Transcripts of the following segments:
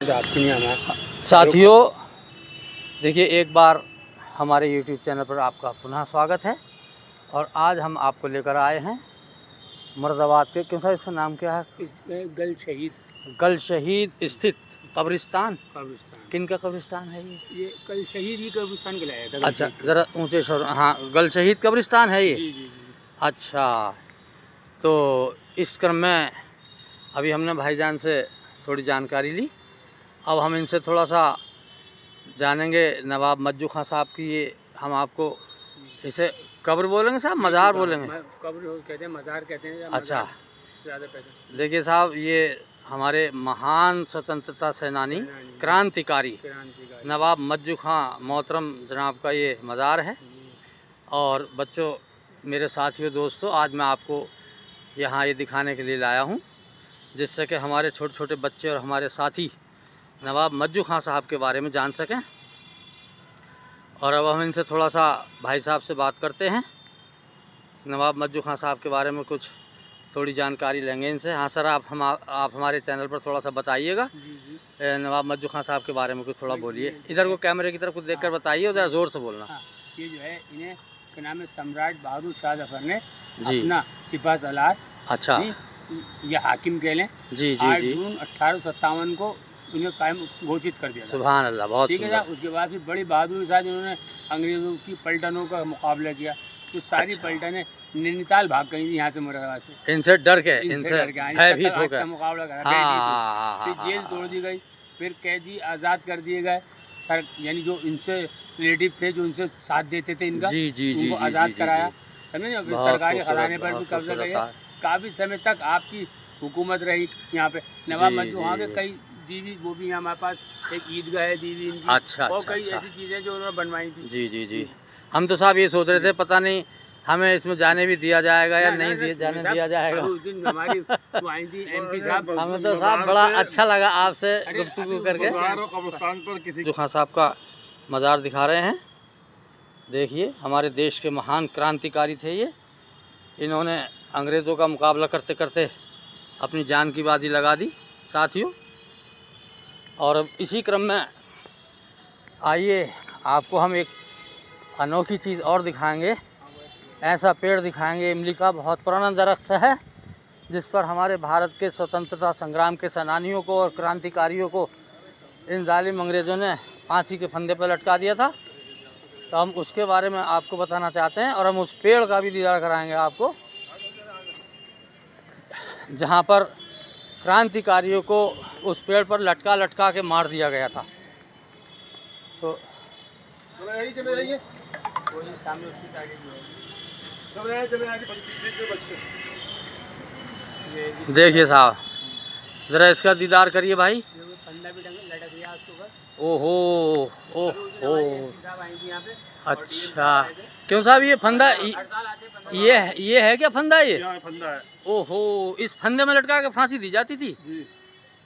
साथियों, देखिए एक बार हमारे YouTube चैनल पर आपका पुनः स्वागत है। और आज हम आपको लेकर आए हैं मुरादाबाद के, क्यों सा इसका नाम क्या है? इसमें गल शहीद स्थित कब्रिस्तान। किन का कब्रिस्तान है ये गल शहीद ही कब्रिस्तान कहलाया था। अच्छा, ज़रा ऊंचे शोर। हाँ, गल शहीद कब्रिस्तान है ये। जी। अच्छा, तो इस क्रम में अभी हमने भाईजान से थोड़ी जानकारी ली। अब हम इनसे थोड़ा सा जानेंगे नवाब मज्जू खां साहब की। ये हम आपको इसे कब्र बोलेंगे साहब, मज़ार बोलेंगे? कब्र कहते हैं, मज़ार कहते हैं। अच्छा, ज़्यादा पैसे। देखिए साहब, ये हमारे महान स्वतंत्रता सेनानी क्रांतिकारी नवाब मज्जू खां मोहतरम जनाब का ये मज़ार है। और बच्चों, मेरे साथियों, दोस्तों, आज मैं आपको यहाँ ये दिखाने के लिए लाया हूँ जिससे कि हमारे छोटे छोटे बच्चे और हमारे साथी नवाब मज्जू खां साहब के बारे में जान सकें। और अब हम इनसे थोड़ा सा भाई साहब से बात करते हैं, नवाब मज्जू खां साहब के बारे में कुछ थोड़ी जानकारी लेंगे इनसे। हाँ सर, आप हमारे चैनल पर थोड़ा सा बताइएगा। नवाब मज्जू खां साहब के बारे में कुछ थोड़ा बोलिए। इधर को कैमरे की तरफ कुछ देखकर बताइए, उधर ज़ोर से बोलना। ये जो है, इन्हें के नाम है सम्राट बहादुर शाह जफर ने अपना सिपा सलार, अच्छा, या हाकिम कह लें, जी, 8 जून 1857 को इन्हें कायम घोषित कर दिया। सुभान अल्लाह, बहुत ठीक है साहब। उसके बाद फिर बड़ी बहादुरी के साथ इन्होंने अंग्रेज़ों की पलटनों का मुकाबला किया। तो सारी पलटनें नैनीताल भाग गई थी यहाँ से, मुरादाबाद से। इनसे डर के, इनसे भयभीत हो गए, मुकाबला करा। हाँ, फिर जेल तोड़ दी गई, फिर कैदी आज़ाद कर दिए गए। सर यानी जो इनसे रिलेटिव थे, जो इनसे साथ देते थे इनका, उनको आज़ाद कराया, समझे। फिर सरकारी खजाने पर भी कब्जा किया। काफ़ी समय तक आपकी हुकूमत रही यहाँ पे। नवाब मज्जू खां के कई दीवी, वो भी हमारे पास एक ईदगाह है दीवी इनकी। अच्छा, और कई ऐसी चीज़ें जो उन्होंने बनवाई थी। जी। हम तो साहब ये सोच रहे थे, पता नहीं हमें इसमें जाने भी दिया जाएगा या नहीं जाने दिया जाएगा। उस दिन हमारी वो आई थी MP साहब। हमें तो साहब बड़ा अच्छा लगा आपसे गुफ्तगू करके। जो खां साहब का मज़ार दिखा रहे हैं, देखिए, हमारे देश के महान क्रांतिकारी थे ये। इन्होंने अंग्रेज़ों का मुकाबला करते करते अपनी जान की बाजी लगा दी साथियों। और अब इसी क्रम में आइए आपको हम एक अनोखी चीज़ और दिखाएंगे। ऐसा पेड़ दिखाएंगे, इमली का बहुत पुराना दरख्त है जिस पर हमारे भारत के स्वतंत्रता संग्राम के सेनानियों को और क्रांतिकारियों को इन जालिम अंग्रेज़ों ने फांसी के फंदे पर लटका दिया था। तो हम उसके बारे में आपको बताना चाहते हैं और हम उस पेड़ का भी दीदार कराएंगे आपको, जहाँ पर क्रांतिकारियों को उस पेड़ पर लटका के मार दिया गया था। तो देखिए साहब, ज़रा इसका दीदार करिए भाई। ओहो, अच्छा, क्यों साहब ये फंदा, ये है क्या फंदा? ये फंदा है। ओहो, इस फंदे में लटका के फांसी दी जाती थी।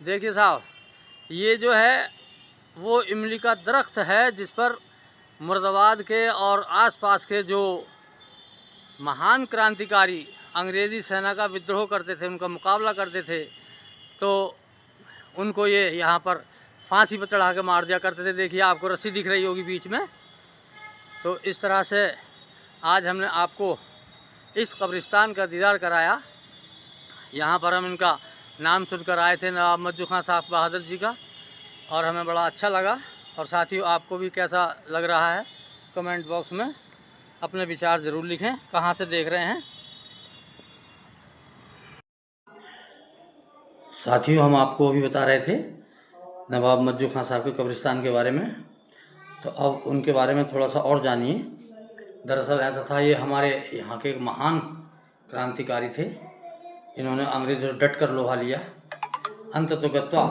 देखिए साहब, ये जो है वो इमली का दरख्त है जिस पर मुरादाबाद के और आसपास के जो महान क्रांतिकारी अंग्रेज़ी सेना का विद्रोह करते थे, उनका मुकाबला करते थे, तो उनको ये यहाँ पर फांसी पर चढ़ा के मार दिया करते थे। देखिए, आपको रस्सी दिख रही होगी बीच में। तो इस तरह से आज हमने आपको इस कब्रिस्तान का दीदार कराया। यहाँ पर हम इनका नाम सुनकर आए थे, नवाब मज्जू खां साहब बहादुर जी का, और हमें बड़ा अच्छा लगा। और साथियों, आपको भी कैसा लग रहा है कमेंट बॉक्स में अपने विचार ज़रूर लिखें, कहाँ से देख रहे हैं। साथियों, हम आपको अभी बता रहे थे नवाब मज्जू खां साहब के कब्रिस्तान के बारे में, तो अब उनके बारे में थोड़ा सा और जानिए। दरअसल ऐसा था, ये हमारे यहाँ के एक महान क्रांतिकारी थे। इन्होंने अंग्रेज़ों से डट कर लोहा लिया। अंततोगत्वा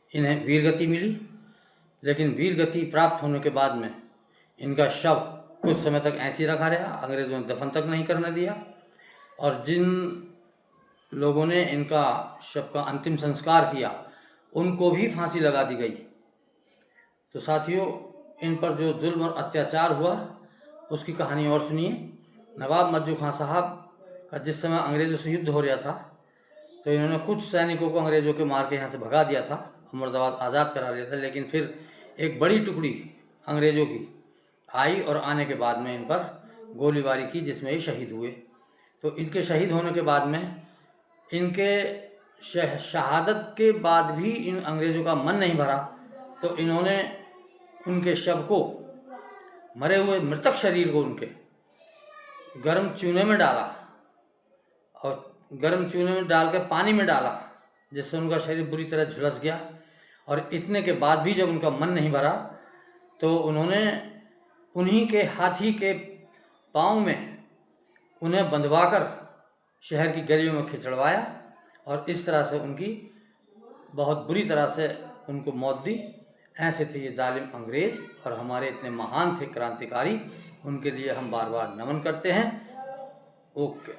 इन्हें वीरगति मिली, लेकिन वीरगति प्राप्त होने के बाद में इनका शव कुछ समय तक ऐसे ही रखा रहा, अंग्रेज़ों ने दफन तक नहीं करने दिया। और जिन लोगों ने इनका शव का अंतिम संस्कार किया, उनको भी फांसी लगा दी गई। तो साथियों, इन पर जो जुल्म और अत्याचार हुआ उसकी कहानी और सुनिए। नवाब मज्जू खां साहब का जिस समय अंग्रेज़ों से युद्ध हो रहा था, तो इन्होंने कुछ सैनिकों को अंग्रेज़ों के मार के यहाँ से भगा दिया था मुर्दाबाद आज़ाद करा लिया था। लेकिन फिर एक बड़ी टुकड़ी अंग्रेज़ों की आई और आने के बाद में इन पर गोलीबारी की, जिसमें ये शहीद हुए। तो इनके शहीद होने के बाद में इनके शहादत के बाद भी इन अंग्रेज़ों का मन नहीं भरा, तो इन्होंने उनके शव को, मरे हुए मृतक शरीर को उनके गर्म चूने में डाला और गर्म चूने में डाल के पानी में डाला, जिससे उनका शरीर बुरी तरह झुलस गया। और इतने के बाद भी जब उनका मन नहीं भरा तो उन्होंने उन्हीं के हाथी के पाँव में उन्हें बंधवाकर शहर की गलियों में खिंचड़वाया और इस तरह से उनकी बहुत बुरी तरह से उनको मौत दी। ऐसे थे ये जालिम अंग्रेज़, और हमारे इतने महान थे क्रांतिकारी, उनके लिए हम बार बार नमन करते हैं। ओके।